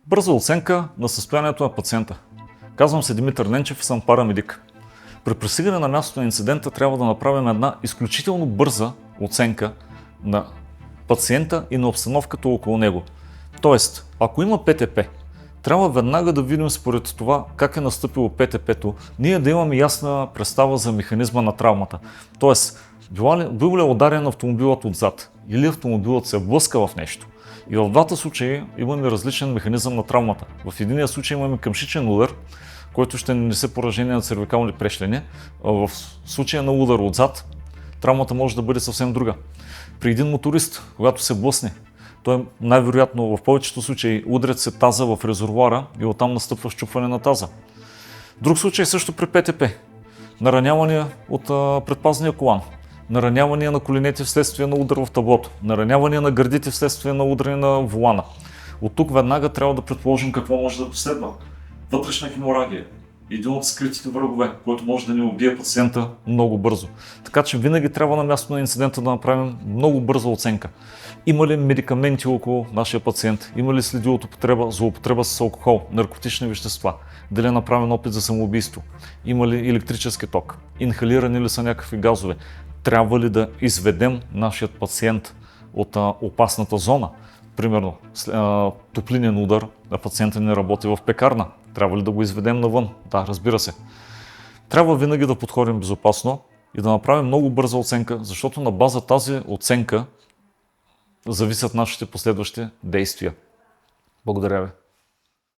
Бърза оценка на състоянието на пациента. Казвам се Димитър Ненчев и съм парамедик. При пристигане на мястото на инцидента трябва да направим една изключително бърза оценка на пациента и на обстановката около него. Тоест, ако има ПТП, трябва веднага да видим според това как е настъпило ПТП-то, ние да имаме ясна представа за механизма на травмата. Тоест, бил ли ударен автомобилът отзад или автомобилът се блъска в нещо. И в двата случая имаме различен механизъм на травмата. В единия случай имаме къмшичен удар, който ще нанесе поражение на цервикални прешлени. В случая на удар отзад, травмата може да бъде съвсем друга. При един моторист, когато се блъсне, той най-вероятно в повечето случаи удрят се таза в резервоара и оттам настъпва счупване на таза. Друг случай също при ПТП. Наранявания от предпазния колан, наранявания на коленете вследствие на удар в таблото, наранявания на гърдите вследствие на удари на волана. От тук веднага трябва да предположим какво може да последва. Вътрешна хеморагия. Един от скритите врагове, който може да ни убие пациента много бързо. Така че винаги трябва на място на инцидента да направим много бърза оценка. Има ли медикаменти около нашия пациент? Има ли следи от употреба, злоупотреба с алкохол, наркотични вещества? Дали е направен опит за самоубийство? Има ли електрически ток? Инхалирани ли са някакви газове? Трябва ли да изведем нашият пациент от опасната зона? Примерно, топлинен удар, а пациентът не работи в пекарна. Трябва ли да го изведем навън? Да, разбира се. Трябва винаги да подходим безопасно и да направим много бърза оценка, защото на база тази оценка зависят нашите последващи действия. Благодаря ви.